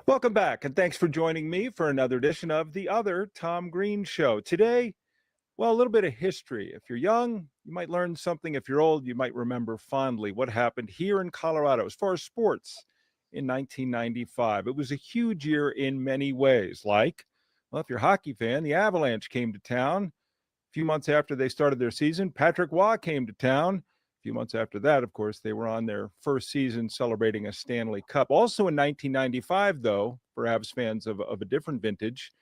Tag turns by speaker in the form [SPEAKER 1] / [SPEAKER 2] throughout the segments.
[SPEAKER 1] Welcome back, and thanks for joining me for another edition of The Other Tom Green Show. Today, well, a little bit of history. If you're young, you might learn something. If you're old, you might remember fondly what happened here in Colorado as far as sports in 1995. It was a huge year in many ways. Like, well, if you're a hockey fan, the Avalanche came to town. A few months after they started their season, Patrick Waugh came to town. A few months after that, of course, they were on their first season celebrating a Stanley Cup. Also in 1995, though, for Avs fans of a different vintage,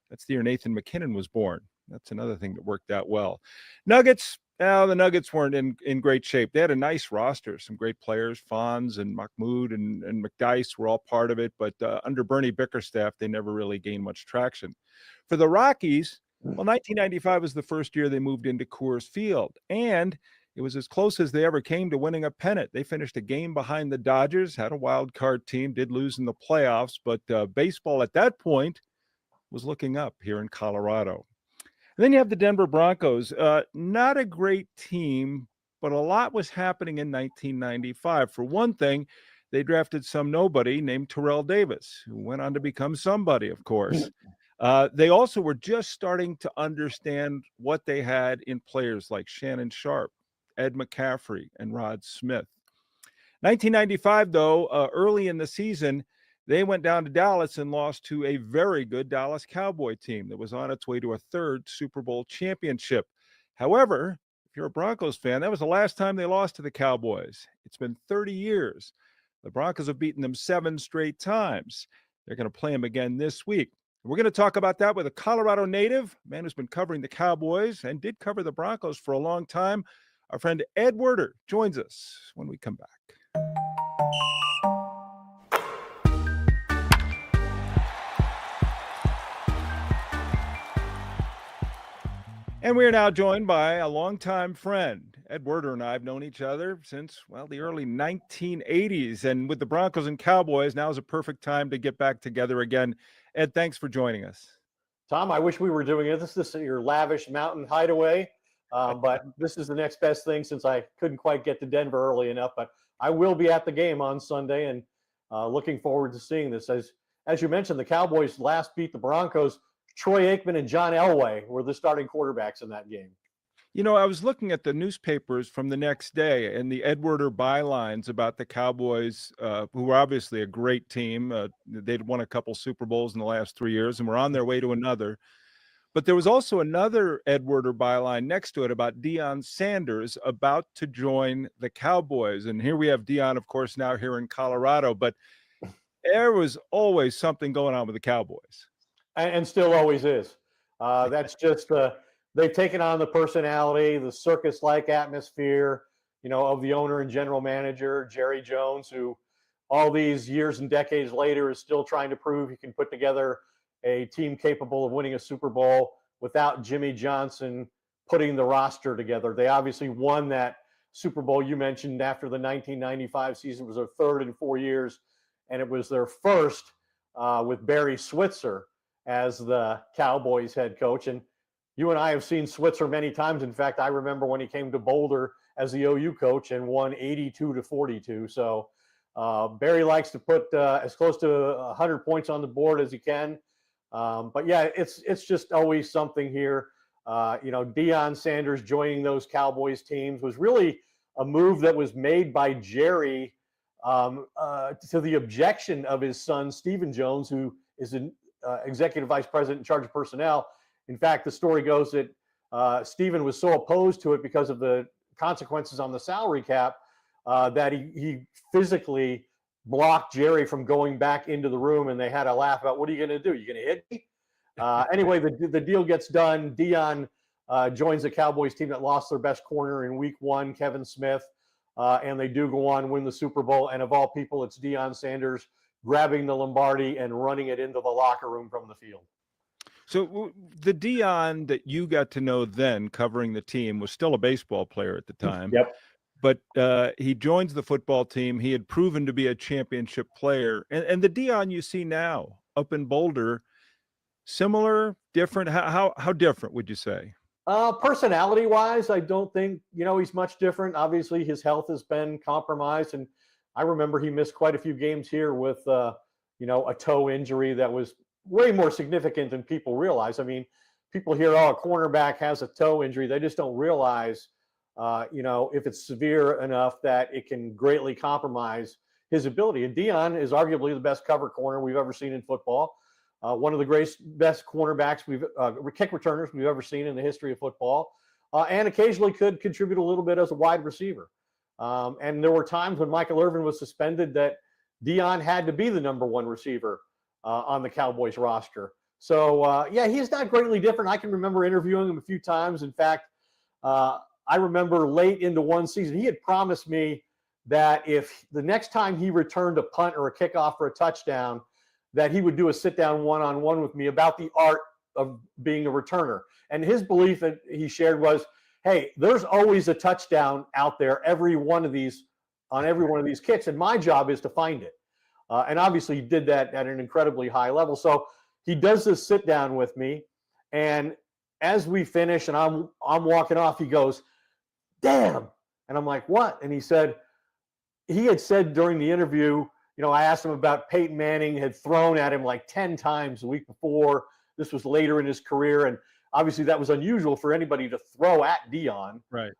[SPEAKER 1] that's the year Nathan McKinnon was born. That's another thing that worked out well. Nuggets, the Nuggets weren't in great shape. They had a nice roster, some great players. Fonz and Mahmoud and McDyess were all part of it, but under Bernie Bickerstaff, they never really gained much traction. For the Rockies, well, 1995 was the first year they moved into Coors Field, and it was as close as they ever came to winning a pennant. They finished a game behind the Dodgers, had a wild card team, did lose in the playoffs, but baseball at that point was looking up here in Colorado. And then you have the Denver Broncos. Not a great team, but a lot was happening in 1995. For one thing, they drafted some nobody named Terrell Davis, who went on to become somebody, of course. They also were just starting to understand what they had in players like Shannon Sharp, Ed McCaffrey, and Rod Smith. 1995, though, early in the season, they went down to Dallas and lost to a very good Dallas Cowboy team that was on its way to a third Super Bowl championship. However, if you're a Broncos fan, that was the last time they lost to the Cowboys. It's been 30 years. The Broncos have beaten them 7 straight times. They're going to play them again this week. We're going to talk about that with a Colorado native, a man who's been covering the Cowboys and did cover the Broncos for a long time. Our friend Ed Werder joins us when we come back. And we are now joined by a longtime friend. Ed Werder and I have known each other since, well, the early 1980s. And with the Broncos and Cowboys, now is a perfect time to get back together again. Ed, thanks for joining us.
[SPEAKER 2] Tom, I wish we were doing it. This is your lavish mountain hideaway. But this is the next best thing since I couldn't quite get to Denver early enough. But I will be at the game on Sunday and looking forward to seeing this. As you mentioned, the Cowboys last beat the Broncos. Troy Aikman and John Elway were the starting quarterbacks in that game.
[SPEAKER 1] You know, I was looking at the newspapers from the next day and the Ed Werder bylines about the Cowboys, who were obviously a great team. They'd won a couple Super Bowls in the last 3 years and were on their way to another. But there was also another Ed Werder byline next to it about Deion Sanders about to join the Cowboys. And here we have Deion, of course, now here in Colorado. But there was always something going on with the Cowboys.
[SPEAKER 2] And still always is. That's just they've taken on the personality, the circus-like atmosphere, of the owner and general manager, Jerry Jones, who all these years and decades later is still trying to prove he can put together a team capable of winning a Super Bowl without Jimmy Johnson putting the roster together. They obviously won that Super Bowl you mentioned after the 1995 season. It was their third in 4 years, and it was their first with Barry Switzer as the Cowboys head coach. And you and I have seen Switzer many times. In fact, I remember when he came to Boulder as the OU coach and won 82-42. So Barry likes to put as close to 100 points on the board as he can. But yeah, it's just always something here. Deion Sanders joining those Cowboys teams was really a move that was made by Jerry to the objection of his son, Stephen Jones, who is an executive vice president in charge of personnel. In fact, the story goes that Stephen was so opposed to it because of the consequences on the salary cap that he physically blocked Jerry from going back into the room, and they had a laugh about, what are you going to do? You going to hit me? Anyway, the deal gets done. Deion joins the Cowboys team that lost their best corner in week 1, Kevin Smith, and they do go on, win the Super Bowl. And of all people, it's Deion Sanders grabbing the Lombardi and running it into the locker room from the field.
[SPEAKER 1] So the Deion that you got to know then covering the team was still a baseball player at the time.
[SPEAKER 2] Yep.
[SPEAKER 1] But he joins the football team. He had proven to be a championship player. And the Deion you see now up in Boulder, similar, different? How different would you say?
[SPEAKER 2] Personality-wise, I don't think, he's much different. Obviously, his health has been compromised. And I remember he missed quite a few games here with a toe injury that was way more significant than people realize. I mean, people hear, oh, a cornerback has a toe injury. They just don't realize, if it's severe enough that it can greatly compromise his ability. And Deion is arguably the best cover corner we've ever seen in football. One of the best cornerbacks kick returners we've ever seen in the history of football, and occasionally could contribute a little bit as a wide receiver. And there were times when Michael Irvin was suspended that Deion had to be the number one receiver on the Cowboys roster. So, he's not greatly different. I can remember interviewing him a few times. In fact, I remember late into one season, he had promised me that if the next time he returned a punt or a kickoff for a touchdown, that he would do a sit-down one-on-one with me about the art of being a returner. And his belief that he shared was, hey, there's always a touchdown out there on every one of these kicks, and my job is to find it. And obviously he did that at an incredibly high level. So he does this sit-down with me, and as we finish and I'm walking off, he goes, damn. And I'm like, what? And he had said during the interview, I asked him about Peyton Manning had thrown at him like 10 times the week before. This was later in his career. And obviously that was unusual for anybody to throw at Deion,
[SPEAKER 1] right?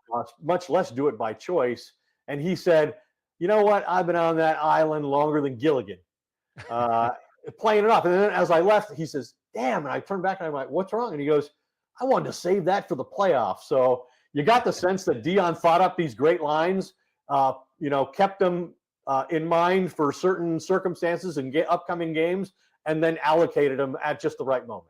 [SPEAKER 2] Much less do it by choice. And he said, you know what? I've been on that island longer than Gilligan, playing it off. And then as I left, he says, damn. And I turned back and I'm like, what's wrong? And he goes, I wanted to save that for the playoffs. So you got the sense that Deion thought up these great lines, kept them in mind for certain circumstances and upcoming games, and then allocated them at just the right moment.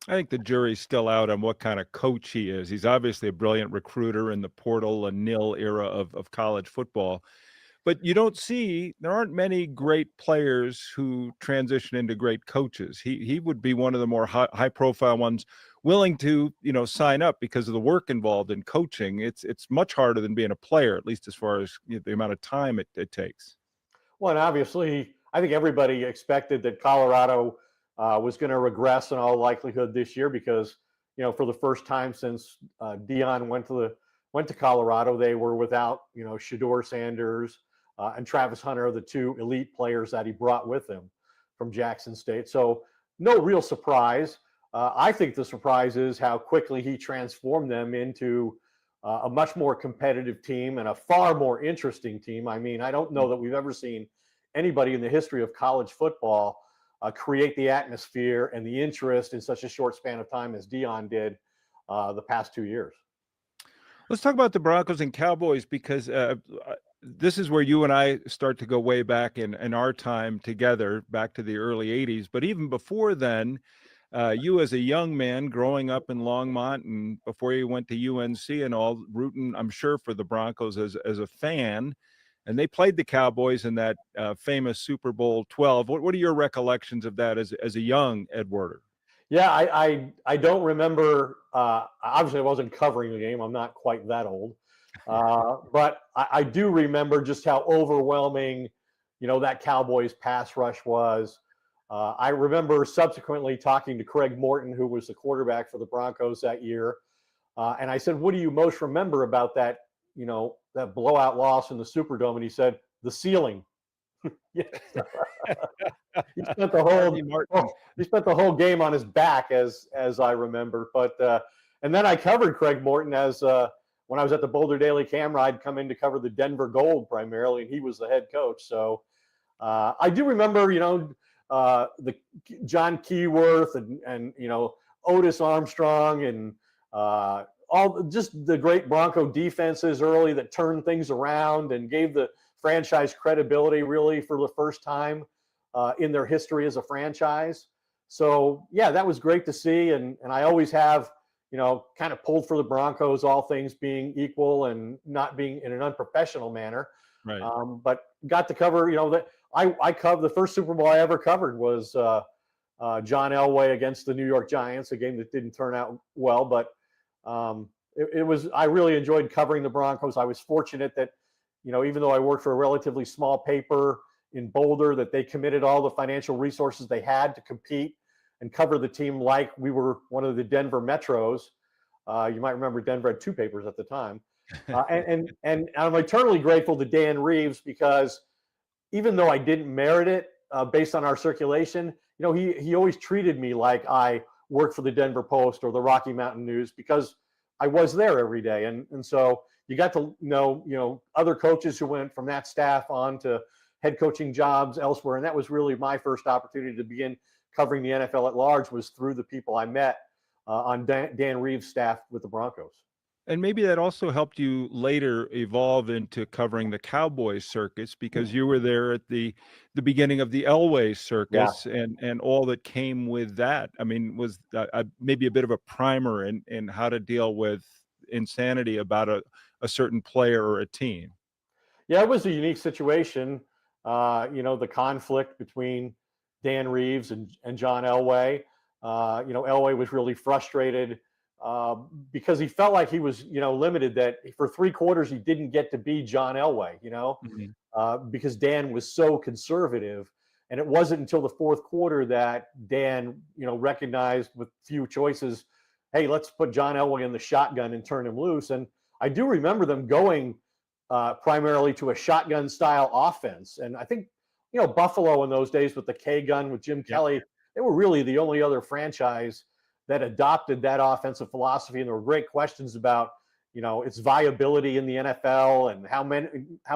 [SPEAKER 1] I think the jury's still out on what kind of coach he is. He's obviously a brilliant recruiter in the portal and nil era of college football. But there aren't many great players who transition into great coaches. He would be one of the more high profile ones, willing to, sign up because of the work involved in coaching. It's much harder than being a player, at least as far as the amount of time it takes.
[SPEAKER 2] Well, and obviously, I think everybody expected that Colorado was going to regress in all likelihood this year because, for the first time since Deion went to Colorado, they were without, Shedeur Sanders and Travis Hunter, the two elite players that he brought with him from Jackson State. So no real surprise. I think the surprise is how quickly he transformed them into a much more competitive team and a far more interesting team. I mean, I don't know that we've ever seen anybody in the history of college football create the atmosphere and the interest in such a short span of time as Deion did the past 2 years.
[SPEAKER 1] Let's talk about the Broncos and Cowboys, because this is where you and I start to go way back in our time together, back to the early 80s. But even before then, you as a young man growing up in Longmont and before you went to UNC and all, rooting, I'm sure, for the Broncos as a fan. And they played the Cowboys in that famous Super Bowl 12. What are your recollections of that as a young Ed Werder?
[SPEAKER 2] Yeah, I don't remember. Obviously, I wasn't covering the game. I'm not quite that old. But I do remember just how overwhelming, that Cowboys pass rush was. I remember subsequently talking to Craig Morton, who was the quarterback for the Broncos that year. And I said, what do you most remember about that, that blowout loss in the Superdome? And he said, the ceiling. He spent the whole game on his back, as I remember. But and then I covered Craig Morton as when I was at the Boulder Daily Camera. I'd come in to cover the Denver Gold primarily, and he was the head coach. So I do remember, the John Keyworth and Otis Armstrong and all just the great Bronco defenses early that turned things around and gave the franchise credibility really for the first time in their history as a franchise. So yeah, that was great to see. And I always have, kind of pulled for the Broncos, all things being equal and not being in an unprofessional manner.
[SPEAKER 1] Right.
[SPEAKER 2] But got to cover, that I covered the first Super Bowl I ever covered was John Elway against the New York Giants, a game that didn't turn out well, but I really enjoyed covering the Broncos. I was fortunate that, even though I worked for a relatively small paper in Boulder, that they committed all the financial resources they had to compete and cover the team like we were one of the Denver Metros. You might remember Denver had two papers at the time. And I'm eternally grateful to Dan Reeves, because even though I didn't merit it, based on our circulation, he always treated me like I worked for the Denver Post or the Rocky Mountain News because I was there every day. And so you got to know, other coaches who went from that staff on to head coaching jobs elsewhere. And that was really my first opportunity to begin covering the NFL at large, was through the people I met on Dan Reeves' staff with the Broncos.
[SPEAKER 1] And maybe that also helped you later evolve into covering the Cowboys circus, because you were there at the beginning of the Elway
[SPEAKER 2] Yeah.
[SPEAKER 1] circus and all that came with that. I mean, was maybe a bit of a primer in how to deal with insanity about a certain player or a team.
[SPEAKER 2] Yeah, it was a unique situation. The conflict between Dan Reeves and John Elway. Elway was really frustrated because he felt like he was, limited, that for 3 quarters he didn't get to be John Elway,
[SPEAKER 1] Mhm.
[SPEAKER 2] because Dan was so conservative. And it wasn't until the fourth quarter that Dan, recognized with few choices, hey, let's put John Elway in the shotgun and turn him loose. And I do remember them going primarily to a shotgun style offense. And I think, Buffalo in those days with the K gun with Jim Kelly, they were really the only other franchise that adopted that offensive philosophy. And there were great questions about, its viability in the NFL and how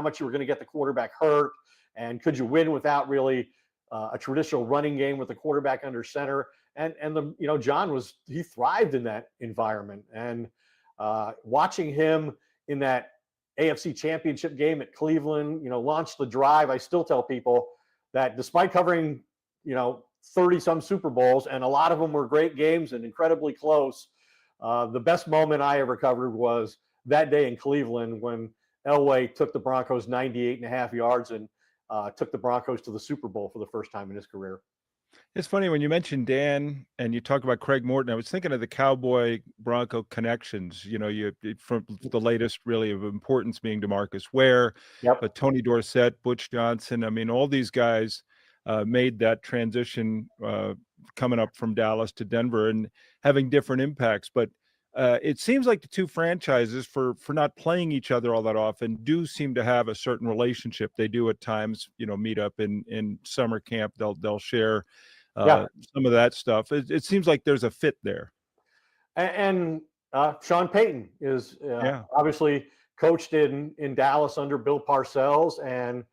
[SPEAKER 2] much you were going to get the quarterback hurt, and could you win without really a traditional running game with the quarterback under center. And John he thrived in that environment. And watching him in that AFC Championship game at Cleveland, launched the drive. I still tell people that despite covering, 30 some Super Bowls, and a lot of them were great games and incredibly close, the best moment I ever covered was that day in Cleveland when Elway took the Broncos 98.5 yards and took the Broncos to the Super Bowl for the first time in his career.
[SPEAKER 1] It's funny when you mentioned Dan and you talk about Craig Morton. I was thinking of the Cowboy Bronco connections. From the latest, really of importance being DeMarcus Ware,
[SPEAKER 2] Yep.
[SPEAKER 1] but Tony Dorsett, Butch Johnson. I mean, all these guys made that transition coming up from Dallas to Denver and having different impacts. But it seems like the two franchises, for not playing each other all that often, do seem to have a certain relationship. They do at times, meet up in summer camp. They'll share some of that stuff. It seems like there's a fit there.
[SPEAKER 2] And Sean Payton is
[SPEAKER 1] Yeah.
[SPEAKER 2] obviously coached in Dallas under Bill Parcells, and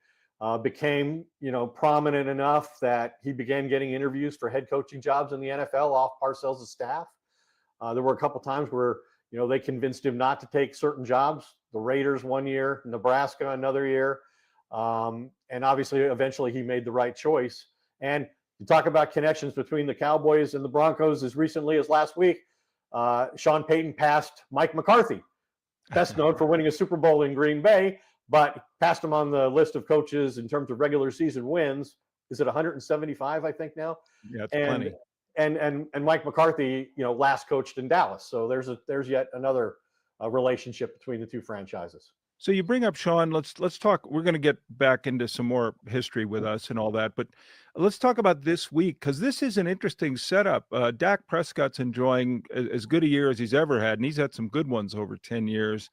[SPEAKER 2] became, prominent enough that he began getting interviews for head coaching jobs in the NFL off Parcells' staff. There were a couple times where, they convinced him not to take certain jobs. The Raiders one year, Nebraska another year. And obviously, eventually he made the right choice. And you talk about connections between the Cowboys and the Broncos. As recently as last week, Sean Payton passed Mike McCarthy, best known for winning a Super Bowl in Green Bay, but passed him on the list of coaches in terms of regular season wins. Is it 175, I think now?
[SPEAKER 1] Yeah, it's plenty.
[SPEAKER 2] And Mike McCarthy, last coached in Dallas. So there's yet another relationship between the two franchises.
[SPEAKER 1] So you bring up Sean. Let's talk. We're going to get back into some more history with us and all that, but let's talk about this week, because this is an interesting setup. Dak Prescott's enjoying as good a year as he's ever had, and he's had some good ones over 10 years.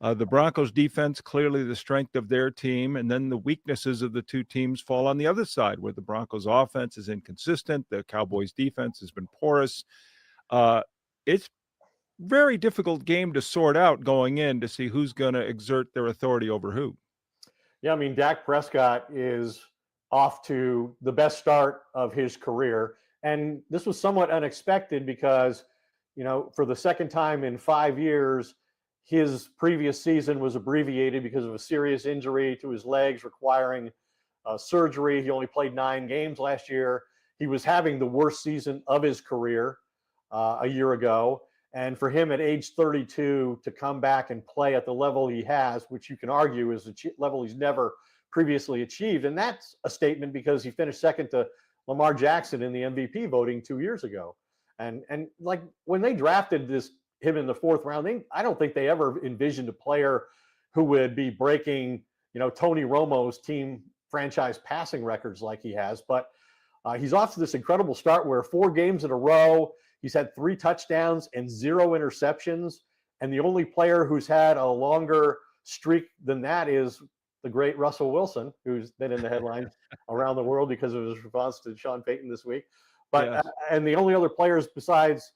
[SPEAKER 1] The Broncos defense, clearly the strength of their team, and then the weaknesses of the two teams fall on the other side, where the Broncos offense is inconsistent. The Cowboys defense has been porous. It's very difficult game to sort out going in to see who's going to exert their authority over who.
[SPEAKER 2] Yeah, I mean, Dak Prescott is off to the best start of his career. And this was somewhat unexpected because, for the second time in 5 years, his previous season was abbreviated because of a serious injury to his legs requiring surgery. He only played 9 games last year. He was having the worst season of his career a year ago. And for him at age 32 to come back and play at the level he has, which you can argue is a level he's never previously achieved. And that's a statement because he finished second to Lamar Jackson in the MVP voting 2 years ago. And like when they drafted him in the 4th round, I don't think they ever envisioned a player who would be breaking, Tony Romo's team franchise passing records like he has. But he's off to this incredible start where 4 games in a row, he's had 3 touchdowns and 0 interceptions. And the only player who's had a longer streak than that is the great Russell Wilson, who's been in the headlines around the world because of his response to Sean Payton this week. But
[SPEAKER 1] Yes.
[SPEAKER 2] and the only other players besides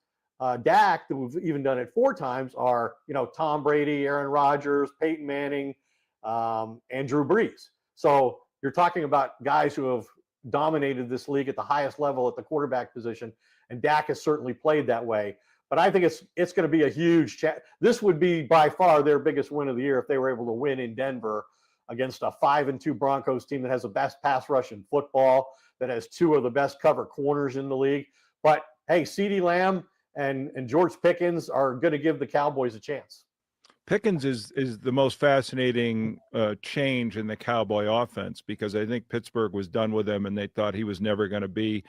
[SPEAKER 2] Dak that we've even done it 4 times are, Tom Brady, Aaron Rodgers, Peyton Manning, and Drew Brees. So you're talking about guys who have dominated this league at the highest level at the quarterback position, and Dak has certainly played that way. But I think it's going to be a huge this would be by far their biggest win of the year if they were able to win in Denver against a 5-2 Broncos team that has the best pass rush in football, that has 2 of the best cover corners in the league. But hey, CeeDee Lamb and George Pickens are going to give the Cowboys a chance.
[SPEAKER 1] Pickens is the most fascinating change in the Cowboy offense, because I think Pittsburgh was done with him and they thought he was never going to be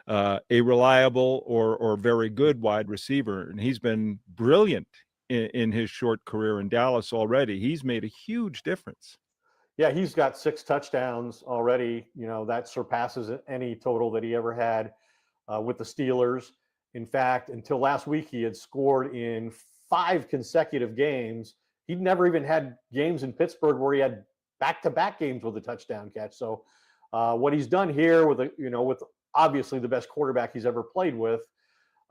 [SPEAKER 1] a reliable or very good wide receiver. And he's been brilliant in his short career in Dallas already. He's made a huge difference.
[SPEAKER 2] Yeah, he's got 6 touchdowns already. That surpasses any total that he ever had with the Steelers. In fact, until last week, he had scored in 5 consecutive games. He'd never even had games in Pittsburgh where he had back-to-back games with a touchdown catch. So what he's done here with with obviously the best quarterback he's ever played with,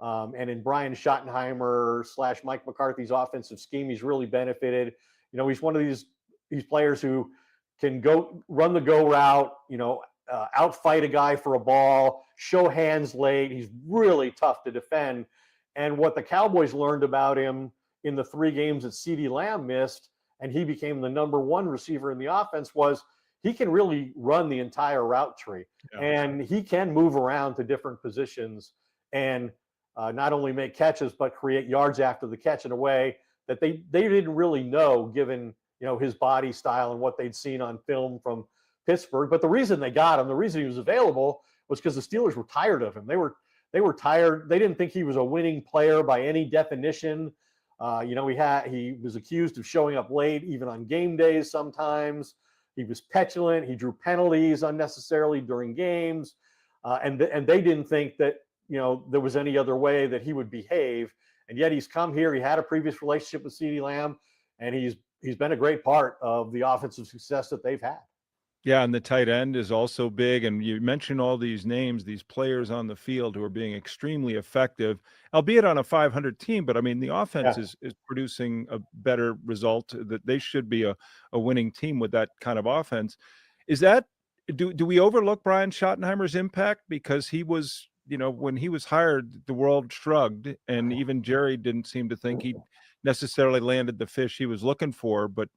[SPEAKER 2] and in Brian Schottenheimer / Mike McCarthy's offensive scheme, he's really benefited. He's one of these players who can run the go route, outfight a guy for a ball, show hands late. He's really tough to defend. And what the Cowboys learned about him in the 3 games that CeeDee Lamb missed, and he became the number 1 receiver in the offense, was he can really run the entire route tree. Yeah. And he can move around to different positions and not only make catches, but create yards after the catch in a way that they didn't really know, given his body style and what they'd seen on film from Pittsburgh. But the reason they got him, the reason he was available, was because the Steelers were tired of him. They were tired. They didn't think he was a winning player by any definition. He was accused of showing up late, even on game days sometimes. He was petulant. He drew penalties unnecessarily during games. And they didn't think that, there was any other way that he would behave. And yet he's come here. He had a previous relationship with CeeDee Lamb, and he's been a great part of the offensive success that they've had.
[SPEAKER 1] Yeah, and the tight end is also big. And you mentioned all these names, these players on the field who are being extremely effective, albeit on a 500 team. But I mean, the offense is producing a better result. That they should be a winning team with that kind of offense. Is that do we overlook Brian Schottenheimer's impact? Because he was, when he was hired, the world shrugged, and even Jerry didn't seem to think he necessarily landed the fish he was looking for. But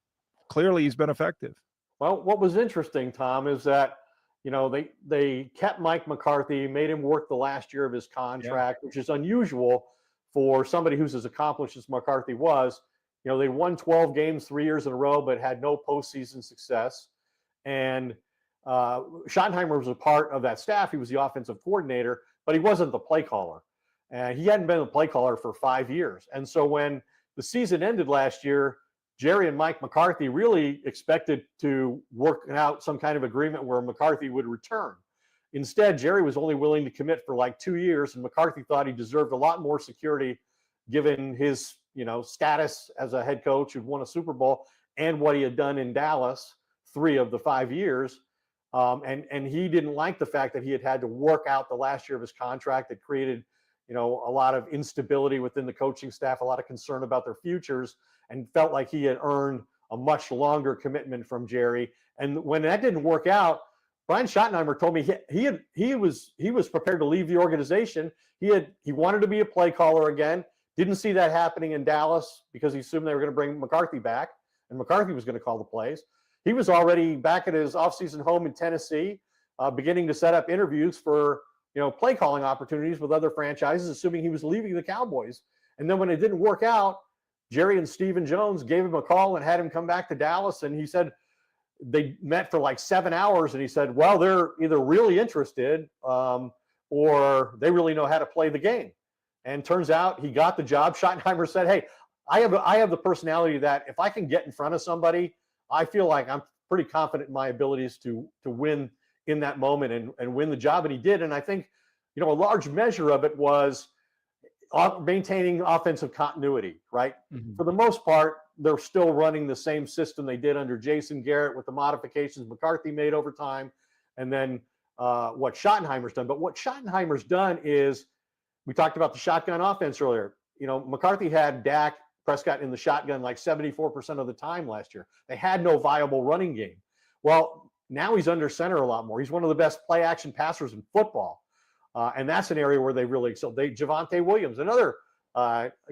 [SPEAKER 1] clearly, he's been effective.
[SPEAKER 2] Well, what was interesting, Tom, is that, they kept Mike McCarthy, made him work the last year of his contract, which is unusual for somebody who's as accomplished as McCarthy was. They won 12 games 3 years in a row, but had no postseason success. And Schottenheimer was a part of that staff. He was the offensive coordinator, but he wasn't the play caller. And he hadn't been the play caller for 5 years. And so when the season ended last year, Jerry and Mike McCarthy really expected to work out some kind of agreement where McCarthy would return. Instead, Jerry was only willing to commit for like 2 years, and McCarthy thought he deserved a lot more security given his, status as a head coach who'd won a Super Bowl and what he had done in Dallas 3 of the 5 years. And he didn't like the fact that he had to work out the last year of his contract. That created, a lot of instability within the coaching staff, a lot of concern about their futures, and felt like he had earned a much longer commitment from Jerry. And when that didn't work out, Brian Schottenheimer told me he was prepared to leave the organization. He wanted to be a play caller again. Didn't see that happening in Dallas because he assumed they were going to bring McCarthy back, and McCarthy was going to call the plays. He was already back at his offseason home in Tennessee, beginning to set up interviews for play calling opportunities with other franchises, assuming he was leaving the Cowboys. And then when it didn't work out, Jerry and Stephen Jones gave him a call and had him come back to Dallas. And he said they met for like 7 hours. And he said, well, they're either really interested or they really know how to play the game. And turns out he got the job. Schottenheimer said, hey, I have the personality that if I can get in front of somebody, I feel like I'm pretty confident in my abilities to win in that moment and win the job. And he did. And I think, a large measure of it was maintaining offensive continuity, right? Mm-hmm. For the most part, they're still running the same system they did under Jason Garrett with the modifications McCarthy made over time, and then what Schottenheimer's done. But what Schottenheimer's done is, we talked about the shotgun offense earlier. McCarthy had Dak Prescott in the shotgun like 74% of the time last year. They had no viable running game. Well, now he's under center a lot more. He's one of the best play action passers in football. And that's an area where they really excel. Javonte Williams, another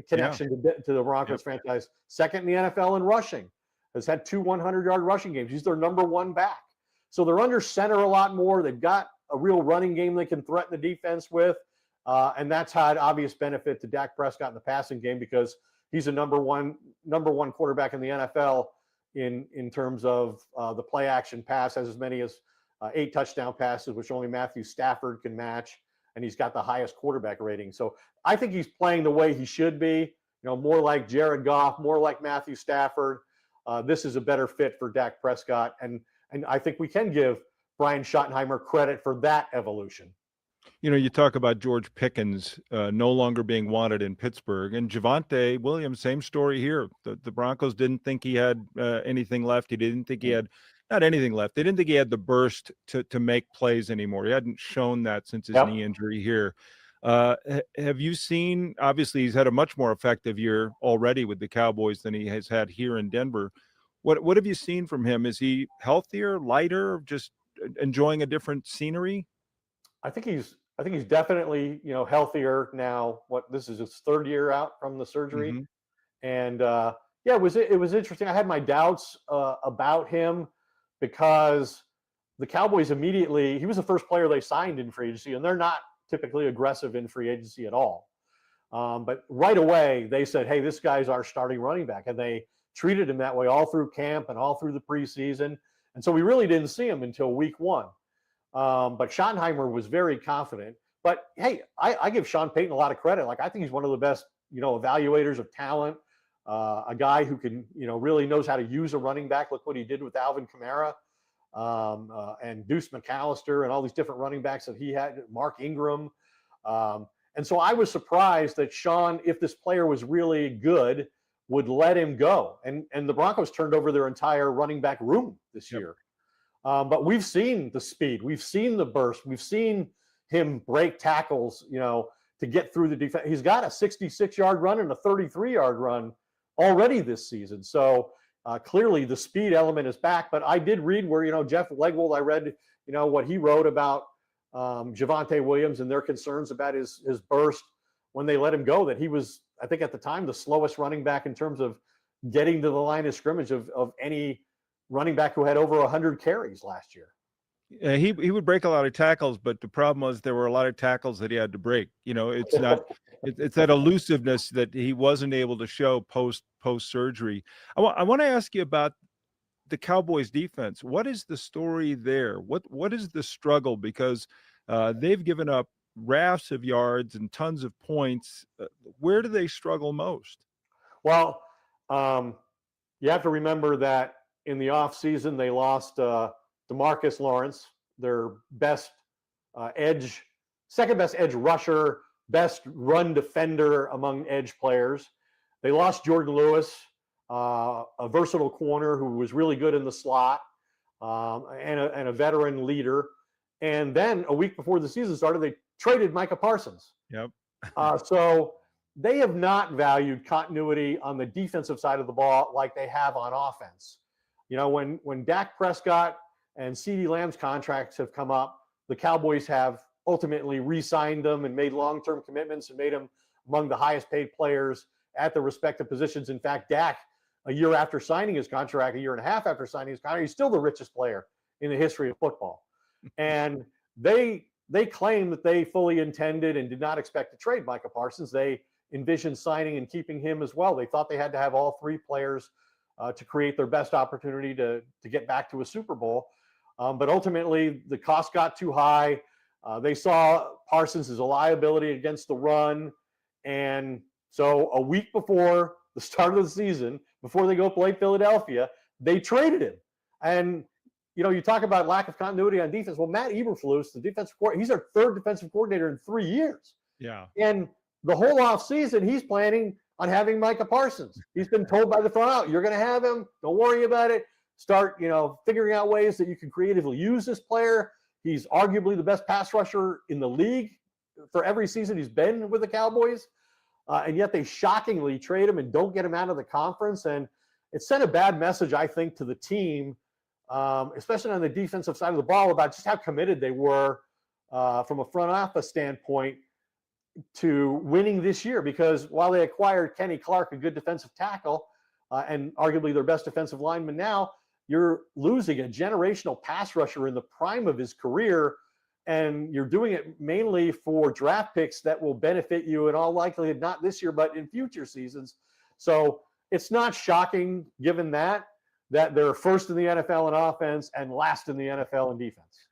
[SPEAKER 2] connection to the Broncos franchise, second in the NFL in rushing, has had 2 100-yard rushing games. He's their number one back. So they're under center a lot more. They've got a real running game they can threaten the defense with. And that's had obvious benefit to Dak Prescott in the passing game, because he's a number one quarterback in the NFL in terms of the play action pass, has as many as 8 touchdown passes, which only Matthew Stafford can match. And he's got the highest quarterback rating. So I think he's playing the way he should be, more like Jared Goff, more like Matthew Stafford. This is a better fit for Dak Prescott. And I think we can give Brian Schottenheimer credit for that evolution.
[SPEAKER 1] You talk about George Pickens no longer being wanted in Pittsburgh, and Javonte Williams, same story here. The Broncos didn't think he had anything left. He didn't think he had not anything left. They didn't think he had the burst to make plays anymore. He hadn't shown that since his knee injury here. Have you seen, obviously he's had a much more effective year already with the Cowboys than he has had here in Denver. What have you seen from him? Is he healthier, lighter, just enjoying a different scenery?
[SPEAKER 2] I think he's definitely, healthier now. This is his 3rd year out from the surgery. Mm-hmm. And it was interesting. I had my doubts about him, because the Cowboys immediately, he was the first player they signed in free agency, and they're not typically aggressive in free agency at all. But right away they said, hey, this guy's our starting running back. And they treated him that way all through camp and all through the preseason. And so we really didn't see him until week 1. But Schottenheimer was very confident. But hey, I give Sean Payton a lot of credit. Like, I think he's one of the best, evaluators of talent. A guy who can, really knows how to use a running back. Look what he did with Alvin Kamara and Deuce McAllister and all these different running backs that he had, Mark Ingram. And so I was surprised that Sean, if this player was really good, would let him go. And the Broncos turned over their entire running back room this year. But we've seen the speed, we've seen the burst, we've seen him break tackles, to get through the defense. He's got a 66-yard run and a 33-yard run already this season. So clearly the speed element is back. But I did read where, Jeff Legwold, I read, what he wrote about Javonte Williams and their concerns about his burst when they let him go, that he was, I think at the time, the slowest running back in terms of getting to the line of scrimmage of any running back who had over 100 carries last year.
[SPEAKER 1] He would break a lot of tackles, but the problem was there were a lot of tackles that he had to break. It's not it's that elusiveness that he wasn't able to show post surgery. I want to ask you about the Cowboys defense. What is the story there? What is the struggle? Because they've given up rafts of yards and tons of points. Where do they struggle most?
[SPEAKER 2] Well, you have to remember that in the offseason, they lost DeMarcus Lawrence, their best second best edge rusher, best run defender among edge players. They lost Jordan Lewis, a versatile corner who was really good in the slot, and a veteran leader. And then a week before the season started, they traded Micah Parsons.
[SPEAKER 1] Yep.
[SPEAKER 2] So they have not valued continuity on the defensive side of the ball like they have on offense. When Dak Prescott and CeeDee Lamb's contracts have come up, the Cowboys have ultimately re-signed them and made long-term commitments and made them among the highest paid players at the respective positions. In fact, Dak, a year after signing his contract, a year and a half after signing his contract, he's still the richest player in the history of football. And they claim that they fully intended and did not expect to trade Micah Parsons. They envisioned signing and keeping him as well. They thought they had to have all 3 players to create their best opportunity to get back to a Super Bowl. But ultimately, the cost got too high. They saw Parsons as a liability against the run. And so a week before the start of the season, before they go play Philadelphia, they traded him. And, you talk about lack of continuity on defense. Well, Matt Eberflus, the defensive coordinator, he's our 3rd defensive coordinator in 3 years.
[SPEAKER 1] Yeah.
[SPEAKER 2] And the whole offseason, he's planning on having Micah Parsons. He's been told by the front out, you're going to have him. Don't worry about it. Start, figuring out ways that you can creatively use this player. He's arguably the best pass rusher in the league for every season he's been with the Cowboys. And yet they shockingly trade him and don't get him out of the conference. And it sent a bad message, I think, to the team, especially on the defensive side of the ball, about just how committed they were from a front office standpoint to winning this year. Because while they acquired Kenny Clark, a good defensive tackle, and arguably their best defensive lineman now, you're losing a generational pass rusher in the prime of his career, and you're doing it mainly for draft picks that will benefit you in all likelihood, not this year, but in future seasons. So it's not shocking, given that they're first in the NFL in offense and last in the NFL in defense.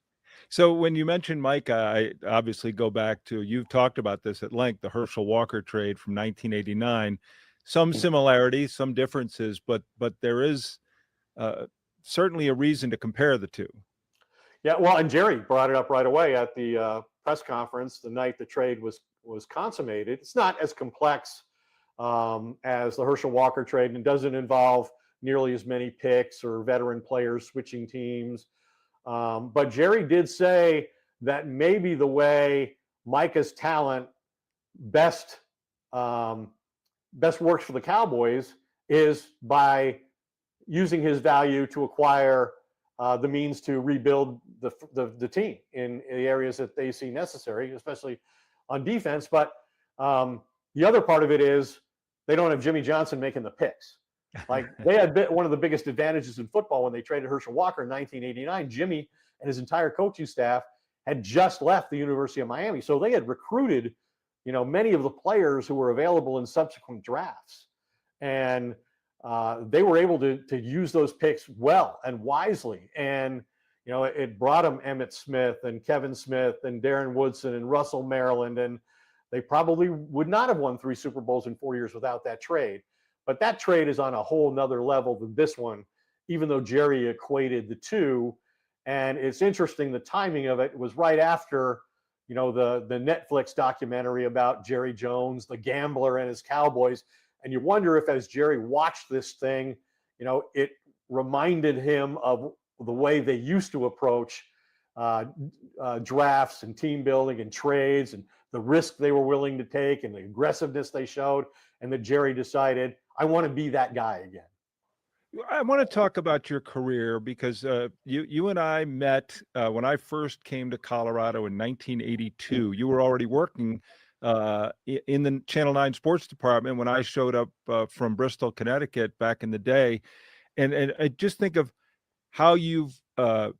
[SPEAKER 1] So when you mentioned Micah, I obviously go back to, you've talked about this at length, the Herschel Walker trade from 1989. Some similarities, some differences, but there is certainly a reason to compare the two.
[SPEAKER 2] Yeah, well, and Jerry brought it up right away at the press conference the night the trade was consummated. It's not as complex as the Herschel Walker trade, and doesn't involve nearly as many picks or veteran players switching teams. But Jerry did say that maybe the way Micah's talent best works for the Cowboys is by using his value to acquire the means to rebuild the team in the areas that they see necessary, especially on defense. But the other part of it is they don't have Jimmy Johnson making the picks. Like, they had one of the biggest advantages in football when they traded Herschel Walker in 1989. Jimmy and his entire coaching staff had just left the University of Miami. So they had recruited, many of the players who were available in subsequent drafts. And they were able to use those picks well and wisely. And, it brought them Emmitt Smith and Kevin Smith and Darren Woodson and Russell Maryland. And they probably would not have won 3 Super Bowls in 4 years without that trade. But that trade is on a whole nother level than this one, even though Jerry equated the two. And it's interesting, the timing of it was right after, the Netflix documentary about Jerry Jones, the gambler, and his Cowboys. And you wonder if, as Jerry watched this thing, it reminded him of the way they used to approach drafts and team building and trades, and the risk they were willing to take and the aggressiveness they showed, and that Jerry decided, I want to be that guy again.
[SPEAKER 1] I want to talk about your career, because you and I met when I first came to Colorado in 1982. You were already working in the Channel 9 sports department when I showed up from Bristol, Connecticut back in the day. And I just think of how you've,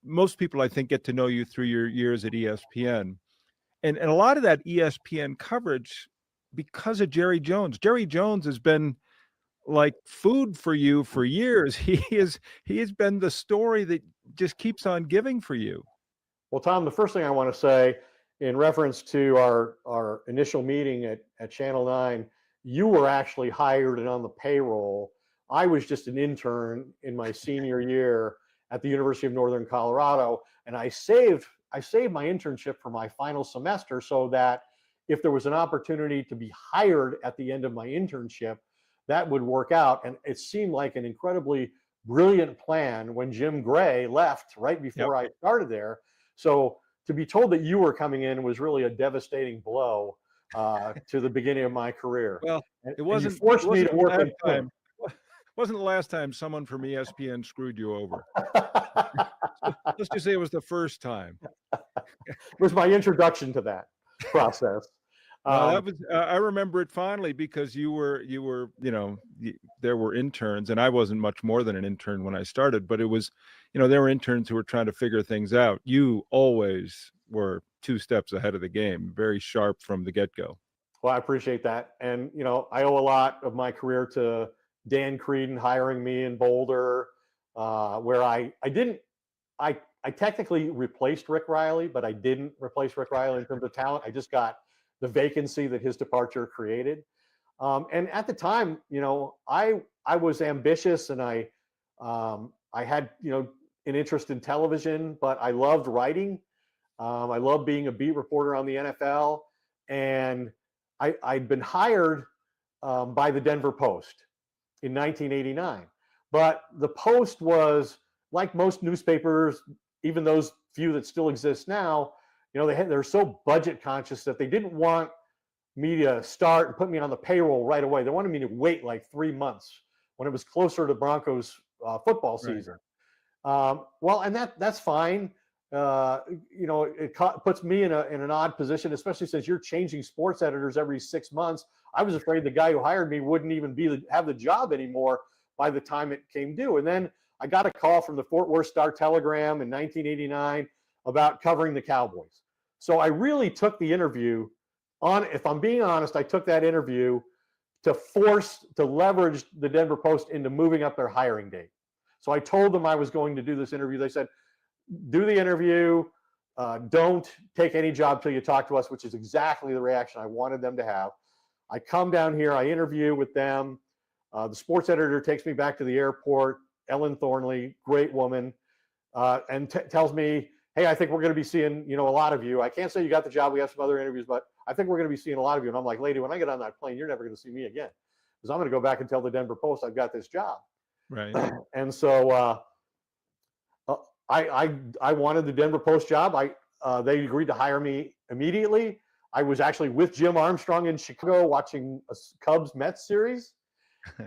[SPEAKER 1] most people I think get to know you through your years at ESPN. And a lot of that ESPN coverage, because of Jerry Jones. Jerry Jones has been like food for you for years. He has been the story that just keeps on giving for you.
[SPEAKER 2] Well, Tom, the first thing I want to say in reference to our initial meeting at Channel 9, you were actually hired and on the payroll. I was just an intern in my senior year at the University of Northern Colorado, and I saved my internship for my final semester so that if there was an opportunity to be hired at the end of my internship, that would work out. And it seemed like an incredibly brilliant plan when Jim Gray left right before I started there. So to be told that you were coming in was really a devastating blow to the beginning of my career.
[SPEAKER 1] Well, it wasn't.
[SPEAKER 2] You forced me to work in
[SPEAKER 1] time. Wasn't the last time someone from ESPN screwed you over. Let's just say it was the first time.
[SPEAKER 2] It was my introduction to that process.
[SPEAKER 1] That was. I remember it fondly, because you were. There were interns, and I wasn't much more than an intern when I started. But it was, there were interns who were trying to figure things out. You always were 2 steps ahead of the game, very sharp from the get-go.
[SPEAKER 2] Well, I appreciate that, and I owe a lot of my career to Dan Creedon hiring me in Boulder, where I technically replaced Rick Riley, but I didn't replace Rick Riley in terms of talent. I just got the vacancy that his departure created. And at the time, I was ambitious, and I had, an interest in television, but I loved writing. I loved being a beat reporter on the NFL. And I'd been hired by the Denver Post in 1989. But the Post was, like most newspapers, even those few that still exist now, they're so budget conscious that they didn't want me to start and put me on the payroll right away. They wanted me to wait like 3 months when it was closer to Broncos football
[SPEAKER 1] Right.
[SPEAKER 2] season. Well, and that's fine. It puts me in an odd position, especially since you're changing sports editors every 6 months. I was afraid the guy who hired me wouldn't even have the job anymore by the time it came due. And then I got a call from the Fort Worth Star-Telegram in 1989 about covering the Cowboys. So I really took the interview on, if I'm being honest, I took that interview to leverage the Denver Post into moving up their hiring date. So I told them I was going to do this interview. They said, do the interview. Don't take any job till you talk to us, which is exactly the reaction I wanted them to have. I come down here, I interview with them. The sports editor takes me back to the airport, Ellen Thornley, great woman, and tells me, hey, I think we're going to be seeing, a lot of you. I can't say you got the job. We have some other interviews, but I think we're going to be seeing a lot of you. And I'm like, lady, when I get on that plane, you're never going to see me again, because I'm going to go back and tell the Denver Post I've got this job.
[SPEAKER 1] Right.
[SPEAKER 2] And so I wanted the Denver Post job. They agreed to hire me immediately. I was actually with Jim Armstrong in Chicago watching a Cubs-Mets series.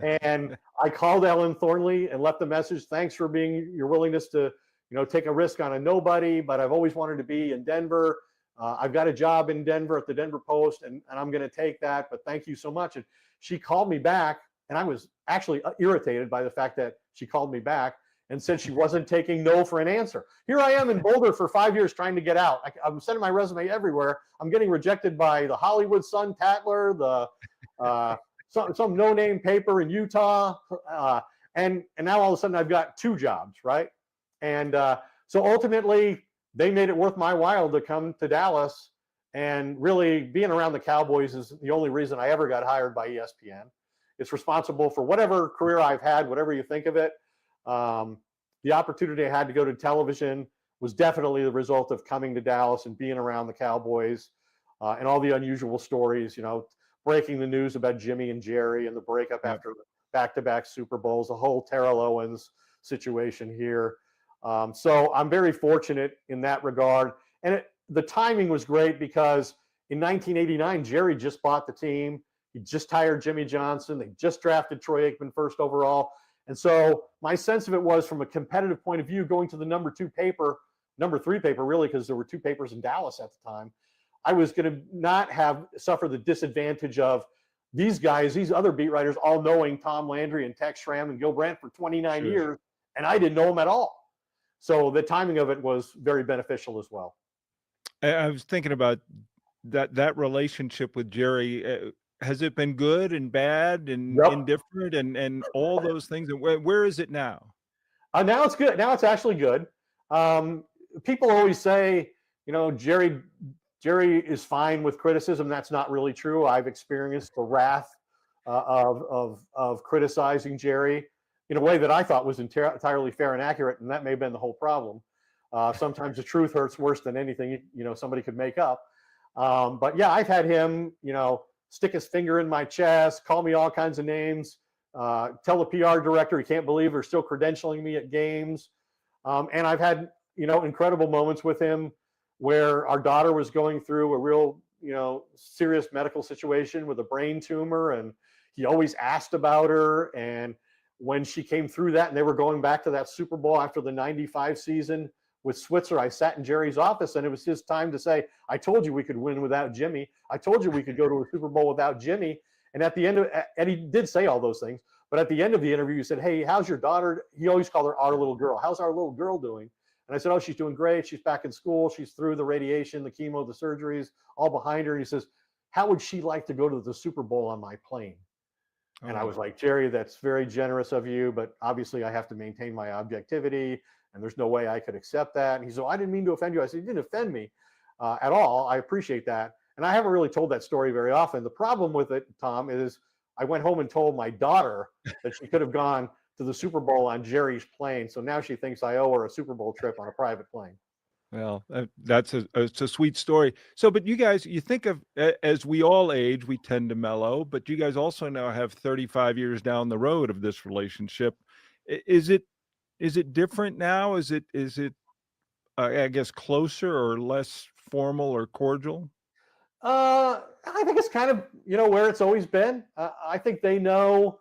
[SPEAKER 2] And I called Ellen Thornley and left the message, thanks for your willingness to, take a risk on a nobody, but I've always wanted to be in Denver. I've got a job in Denver at the Denver Post, and I'm going to take that, but thank you so much. And she called me back, and I was actually irritated by the fact that she called me back and said she wasn't taking no for an answer. Here I am in Boulder for 5 years trying to get out. I'm sending my resume everywhere. I'm getting rejected by the Hollywood Sun-Tatler, some no-name paper in Utah, and now all of a sudden I've got 2 jobs, right? And so ultimately, they made it worth my while to come to Dallas, and really being around the Cowboys is the only reason I ever got hired by ESPN. It's responsible for whatever career I've had, whatever you think of it. The opportunity I had to go to television was definitely the result of coming to Dallas and being around the Cowboys, and all the unusual stories, breaking the news about Jimmy and Jerry and the breakup after back-to-back Super Bowls, the whole Terrell Owens situation here. So I'm very fortunate in that regard. And the timing was great because in 1989, Jerry just bought the team. He just hired Jimmy Johnson. They just drafted Troy Aikman first overall. And so my sense of it was, from a competitive point of view, going to the number 3 paper really, because there were 2 papers in Dallas at the time, I was going to not suffer the disadvantage of these guys, these other beat writers, all knowing Tom Landry and Tex Schramm and Gil Brandt for 29 years, and I didn't know them at all. So the timing of it was very beneficial as well.
[SPEAKER 1] I was thinking about that relationship with Jerry. Has it been good and bad and indifferent and all those things? And where is it now?
[SPEAKER 2] Now it's good. Now it's actually good. People always say, Jerry is fine with criticism. That's not really true. I've experienced the wrath of criticizing Jerry in a way that I thought was entirely fair and accurate, and that may have been the whole problem. Sometimes the truth hurts worse than anything somebody could make up. But yeah, I've had him, stick his finger in my chest, call me all kinds of names, tell the PR director he can't believe they're still credentialing me at games. And I've had, incredible moments with him where our daughter was going through a real, serious medical situation with a brain tumor, and he always asked about her. And when she came through that and they were going back to that Super Bowl after the 95 season with Switzer, I sat in Jerry's office, and it was his time to say, I told you we could win without Jimmy. I told you we could go to a Super Bowl without Jimmy. And at the end and he did say all those things, but at the end of the interview, he said, hey, how's your daughter? He always called her our little girl. How's our little girl doing? And I said, oh, she's doing great. She's back in school. She's through the radiation, the chemo, the surgeries, all behind her. And he says, how would she like to go to the Super Bowl on my plane? And I was like, Jerry, that's very generous of you, but obviously I have to maintain my objectivity, and there's no way I could accept that. And he said, I didn't mean to offend you. I said, you didn't offend me at all. I appreciate that. And I haven't really told that story very often. The problem with it, Tom, is I went home and told my daughter that she could have gone to the Super Bowl on Jerry's plane. So now she thinks I owe her a Super Bowl trip on a private plane.
[SPEAKER 1] Well, that's it's a sweet story. So, but you guys, you think of as we all age, we tend to mellow, but you guys also now have 35 years down the road of this relationship. Is it different now? Is it I guess closer or less formal or cordial?
[SPEAKER 2] I think it's kind of where it's always been. I think they know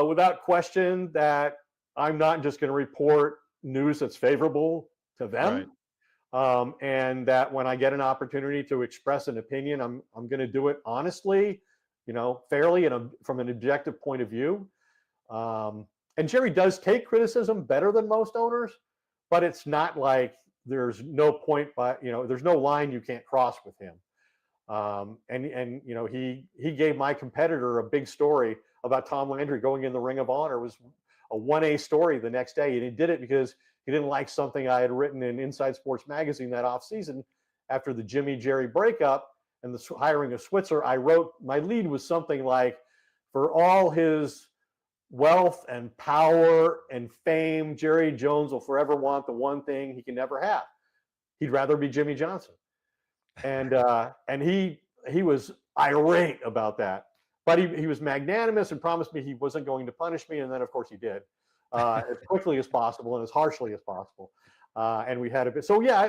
[SPEAKER 2] without question that I'm not just going to report news that's favorable to
[SPEAKER 1] Right.
[SPEAKER 2] them, and that when I get an opportunity to express an opinion, I'm going to do it honestly, fairly, and from an objective point of view. And Jerry does take criticism better than most owners, but it's not like there's no point by there's no line you can't cross with him. And he gave my competitor a big story about Tom Landry going in the Ring of Honor. It was a 1A story the next day, and he did it because he didn't like something I had written in Inside Sports Magazine that offseason after the Jimmy Jerry breakup and the hiring of Switzer. I wrote my lead was something like, for all his wealth and power and fame, Jerry Jones will forever want the one thing he can never have. He'd rather be Jimmy Johnson. And he was irate about that, but he was magnanimous and promised me he wasn't going to punish me, and then of course he did, as quickly as possible and as harshly as possible. And we had a bit. So yeah,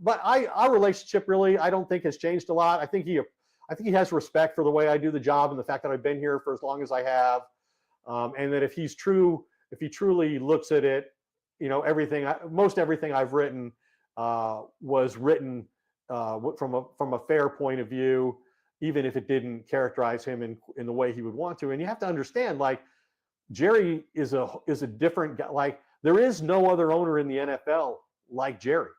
[SPEAKER 2] but our relationship really I don't think has changed a lot. I think he has respect for the way I do the job and the fact that I've been here for as long as I have, and that if he truly looks at it, most everything I've written was written from a fair point of view, even if it didn't characterize him in the way he would want to. And you have to understand, like, Jerry is a different guy. Like, there is no other owner in the NFL like Jerry.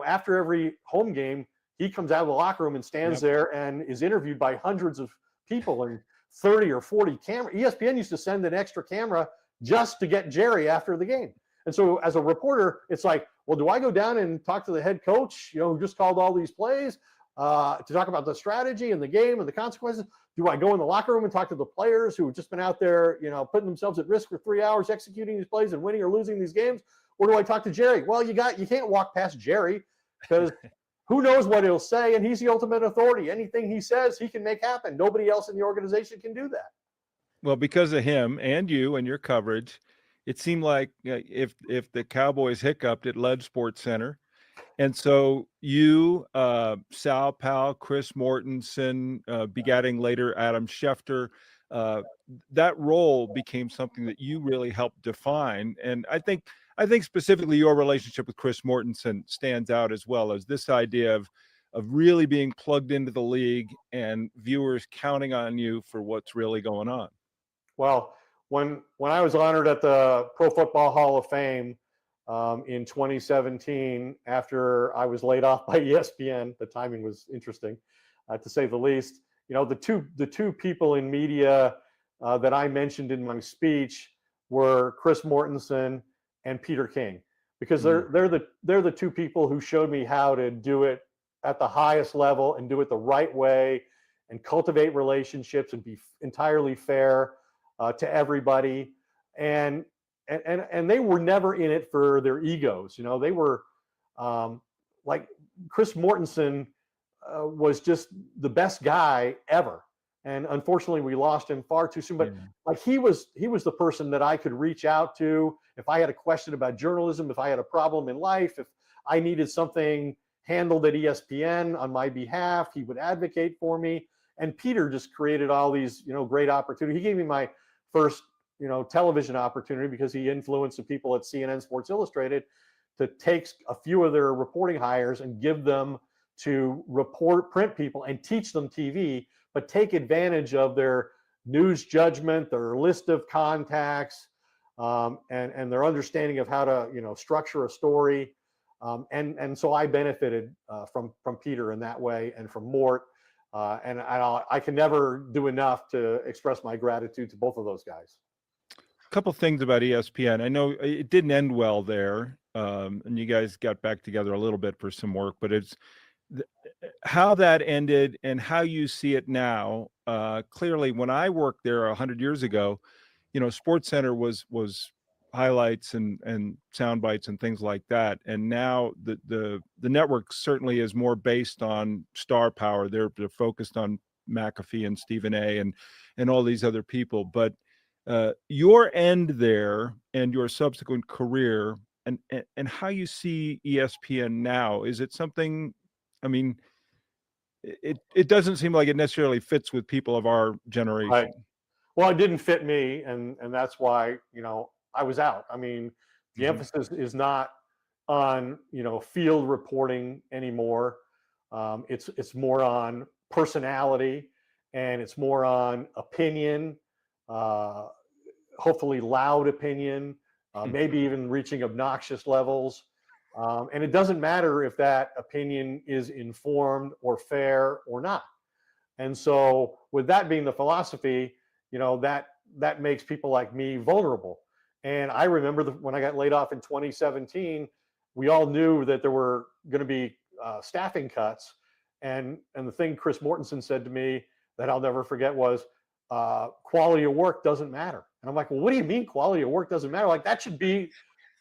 [SPEAKER 2] After every home game, he comes out of the locker room and stands there and is interviewed by hundreds of people and 30 or 40 camera. ESPN used to send an extra camera just to get Jerry after the game. And so as a reporter, it's like, well, do I go down and talk to the head coach, who just called all these plays to talk about the strategy and the game and the consequences? Do I go in the locker room and talk to the players who have just been out there, putting themselves at risk for 3 hours executing these plays and winning or losing these games? Or do I talk to Jerry? Well, you can't walk past Jerry because who knows what he'll say, and he's the ultimate authority. Anything he says, he can make happen. Nobody else in the organization can do that.
[SPEAKER 1] Well, because of him and you and your coverage, it seemed like if the Cowboys hiccuped, it led Sports Center. And so you, Sal Powell, Chris Mortensen, begatting later Adam Schefter, that role became something that you really helped define. And I think specifically your relationship with Chris Mortensen stands out as well, as this idea of really being plugged into the league and viewers counting on you for what's really going on.
[SPEAKER 2] Well, when I was honored at the Pro Football Hall of Fame in 2017, after I was laid off by ESPN, the timing was interesting, to say the least. The two people in media that I mentioned in my speech were Chris Mortensen and Peter King, because they're the two people who showed me how to do it at the highest level and do it the right way and cultivate relationships and be entirely fair to everybody. And they were never in it for their egos. They were like Chris Mortensen was just the best guy ever. And unfortunately, we lost him far too soon. But like he was the person that I could reach out to if I had a question about journalism, if I had a problem in life, if I needed something handled at ESPN on my behalf, he would advocate for me. And Peter just created all these, great opportunities. He gave me my first, television opportunity because he influenced the people at CNN Sports Illustrated to take a few of their reporting hires and give them to print people and teach them TV, but take advantage of their news judgment, their list of contacts, and their understanding of how to, structure a story. And so I benefited from Peter in that way, and from Mort. And I can never do enough to express my gratitude to both of those guys.
[SPEAKER 1] A couple things about ESPN. I know it didn't end well there, and you guys got back together a little bit for some work, but it's how that ended and how you see it now. Clearly, when I worked there 100 years ago, SportsCenter was highlights and sound bites and things like that. And now the network certainly is more based on star power. They're focused on McAfee and Stephen A. and all these other people. But your end there and your subsequent career and how you see ESPN now, is it something? I mean, it doesn't seem like it necessarily fits with people of our
[SPEAKER 2] Right.
[SPEAKER 1] generation.
[SPEAKER 2] Well, it didn't fit me, and that's why I was out. I mean, the
[SPEAKER 1] Mhm.
[SPEAKER 2] emphasis is not on field reporting anymore. It's more on personality, and it's more on opinion. Uh, Hopefully, loud opinion, maybe even reaching obnoxious levels. And it doesn't matter if that opinion is informed or fair or not. And so, with that being the philosophy, that makes people like me vulnerable. And I remember when I got laid off in 2017, we all knew that there were going to be staffing cuts. And the thing Chris Mortensen said to me that I'll never forget was, quality of work doesn't matter. And I'm like, well, what do you mean quality of work doesn't matter? Like, that should be,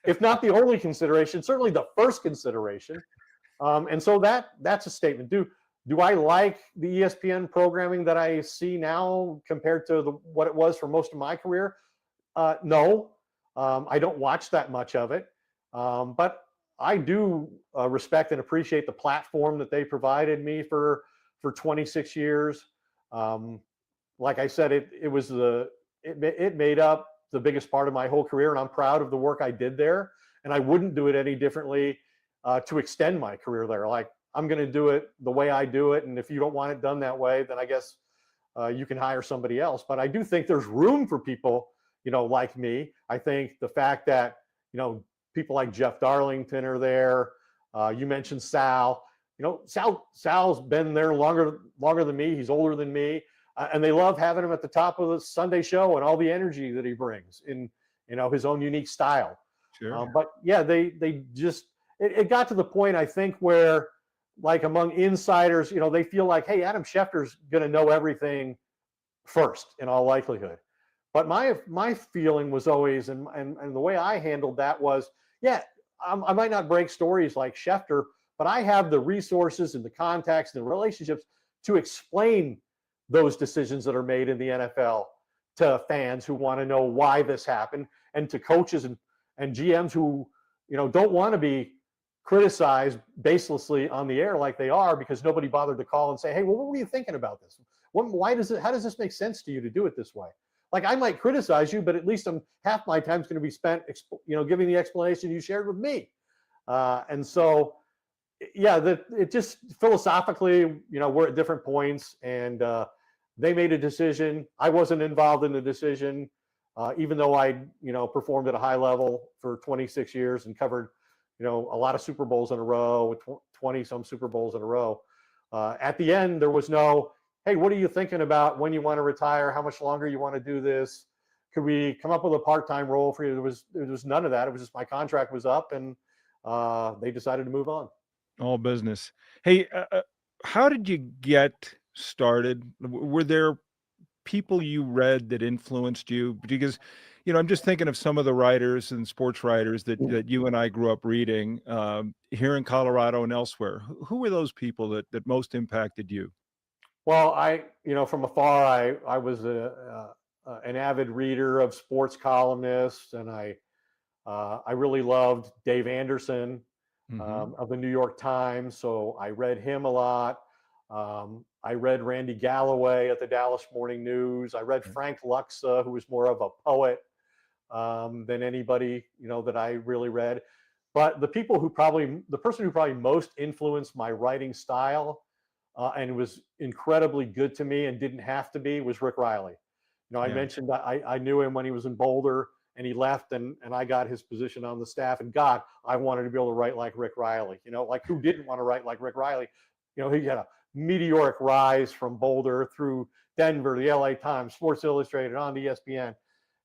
[SPEAKER 2] if not the only consideration, certainly the first consideration. And so that's a statement. Do I like the ESPN programming that I see now compared to what it was for most of my career? No, I don't watch that much of it, but I do respect and appreciate the platform that they provided me for 26 years. Um, like I said, it made up the biggest part of my whole career, and I'm proud of the work I did there. And I wouldn't do it any differently to extend my career there. Like, I'm going to do it the way I do it, and if you don't want it done that way, then I guess you can hire somebody else. But I do think there's room for people, like me. I think the fact that people like Jeff Darlington are there. You mentioned Sal. Sal's been there longer than me. He's older than me, and they love having him at the top of the Sunday show and all the energy that he brings in his own unique style.
[SPEAKER 1] Sure.
[SPEAKER 2] But yeah, they just it got to the point, I think, where, like, among insiders, they feel like, hey, Adam Schefter's going to know everything first in all likelihood. But my feeling was always, and the way I handled that was, yeah, I might not break stories like Schefter, but I have the resources and the contacts and the relationships to explain those decisions that are made in the NFL to fans who want to know why this happened, and to coaches and GMs who don't want to be criticized baselessly on the air like they are, because nobody bothered to call and say, hey, well, what were you thinking about this? How does this make sense to you to do it this way? Like, I might criticize you, but at least half my time is going to be spent, giving the explanation you shared with me. And so, yeah, it just philosophically, we're at different points, and they made a decision. I wasn't involved in the decision, even though I, performed at a high level for 26 years and covered, a lot of Super Bowls in a row, 20 some Super Bowls in a row. At the end, there was no, hey, what are you thinking about when you want to retire? How much longer you want to do this? Could we come up with a part-time role for you? There was none of that. It was just my contract was up, and they decided to move on.
[SPEAKER 1] All business. Hey, how did you get started? Were there people you read that influenced you? Because, I'm just thinking of some of the writers and sports writers that you and I grew up reading here in Colorado and elsewhere. Who were those people that most impacted you?
[SPEAKER 2] Well, from afar, I was an avid reader of sports columnists, and I really loved Dave Anderson
[SPEAKER 1] Hmm.
[SPEAKER 2] of the New York Times, so I read him a lot. I read Randy Galloway at the Dallas Morning News. I read Frank Luxa, who was more of a poet than anybody that I really read. But the person who probably most influenced my writing style and was incredibly good to me and didn't have to be, was Rick Riley. I
[SPEAKER 1] Yeah.
[SPEAKER 2] mentioned I knew him when he was in Boulder, and he left, and I got his position on the staff. And God, I wanted to be able to write like Rick Riley. Like, who didn't want to write like Rick Riley? He had a meteoric rise from Boulder through Denver, the LA Times, Sports Illustrated, on the ESPN,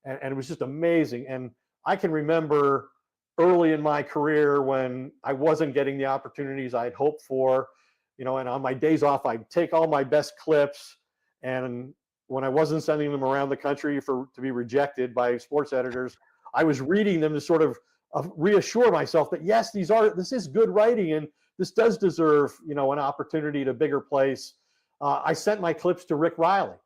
[SPEAKER 2] and it was just amazing. And I can remember early in my career when I wasn't getting the opportunities I'd hoped for, and on my days off, I'd take all my best clips, and when I wasn't sending them around the country to be rejected by sports editors, I was reading them to sort of reassure myself that yes, this is good writing, and this does deserve, an opportunity at a bigger place. I sent my clips to Rick Riley,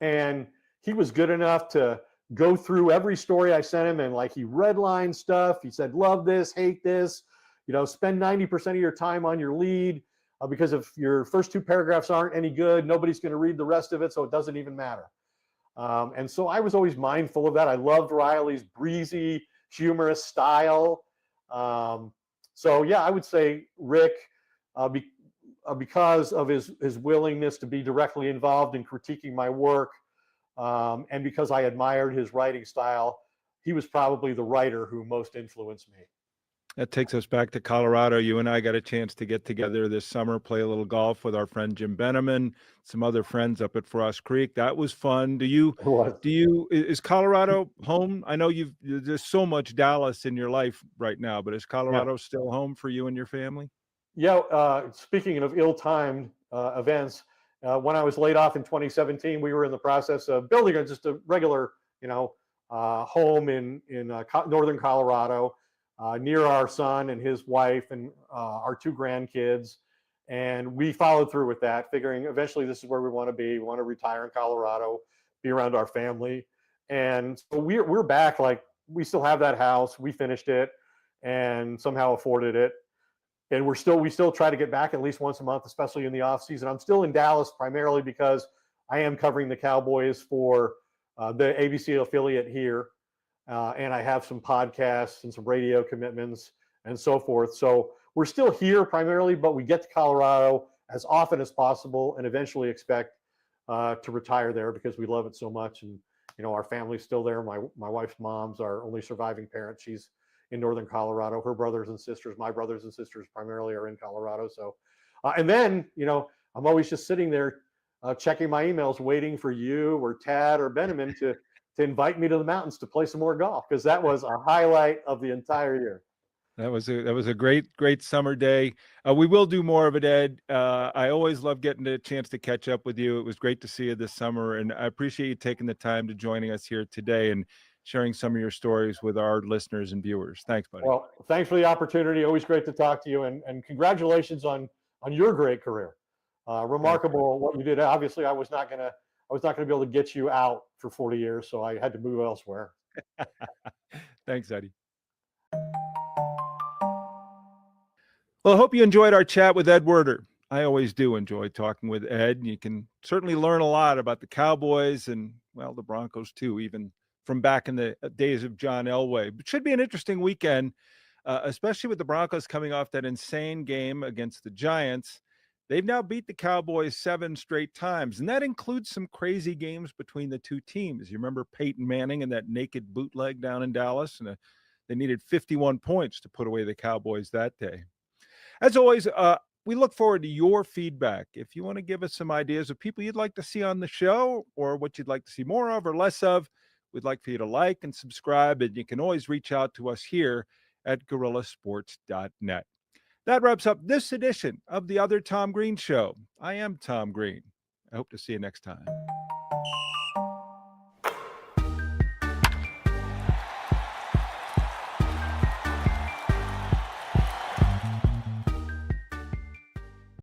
[SPEAKER 2] and he was good enough to go through every story I sent him, and like he redlined stuff. He said, love this, hate this, spend 90% of your time on your lead, because if your first 2 paragraphs aren't any good, nobody's going to read the rest of it, so it doesn't even matter. And so I was always mindful of that. I loved Riley's breezy, humorous style. So yeah, I would say Rick, because of his willingness to be directly involved in critiquing my work, and because I admired his writing style, he was probably the writer who most influenced me.
[SPEAKER 1] That takes us back to Colorado. You and I got a chance to get together this summer, play a little golf with our friend Jim Benneman, some other friends up at Frost Creek. That was fun. Is Colorado home? I know there's so much Dallas in your life right now, but is Colorado still home for you and your family?
[SPEAKER 2] Yeah. Speaking of ill-timed events, when I was laid off in 2017, we were in the process of building just a regular, home in northern Colorado, near our son and his wife and our 2 grandkids. And we followed through with that, figuring eventually this is where we want to be. We want to retire in Colorado, be around our family. And so we're back. Like, we still have that house. We finished it and somehow afforded it. And we still try to get back at least once a month, especially in the off season. I'm still in Dallas primarily because I am covering the Cowboys for the ABC affiliate here. And I have some podcasts and some radio commitments and so forth. So we're still here primarily, but we get to Colorado as often as possible and eventually expect to retire there because we love it so much. And, our family's still there. My wife's mom's our only surviving parent. She's in northern Colorado. Her brothers and sisters, my brothers and sisters primarily, are in Colorado. So, and then, I'm always just sitting there checking my emails, waiting for you or Tad or Benjamin to invite me to the mountains to play some more golf, because that was a highlight of the entire year.
[SPEAKER 1] That was a great summer day. We will do more of it, Ed. I always love getting a chance to catch up with you. It was great to see you this summer, and I appreciate you taking the time to joining us here today and sharing some of your stories with our listeners and viewers. Thanks, buddy.
[SPEAKER 2] Well, thanks for the opportunity. Always great to talk to you, and congratulations on your great career. Remarkable what you did. Obviously, I was not going to be able to get you out for 40 years, so I had to move elsewhere.
[SPEAKER 1] Thanks, Eddie. Well, I hope you enjoyed our chat with Ed Werder. I always do enjoy talking with Ed. You can certainly learn a lot about the Cowboys and, well, the Broncos too, even from back in the days of John Elway. It should be an interesting weekend, especially with the Broncos coming off that insane game against the Giants. They've now beat the Cowboys 7 straight times, and that includes some crazy games between the 2 teams. You remember Peyton Manning and that naked bootleg down in Dallas, and they needed 51 points to put away the Cowboys that day. As always, we look forward to your feedback. If you want to give us some ideas of people you'd like to see on the show or what you'd like to see more of or less of, we'd like for you to like and subscribe, and you can always reach out to us here at guerrillasports.net. That wraps up this edition of The Other Tom Green Show. I am Tom Green. I hope to see you next time.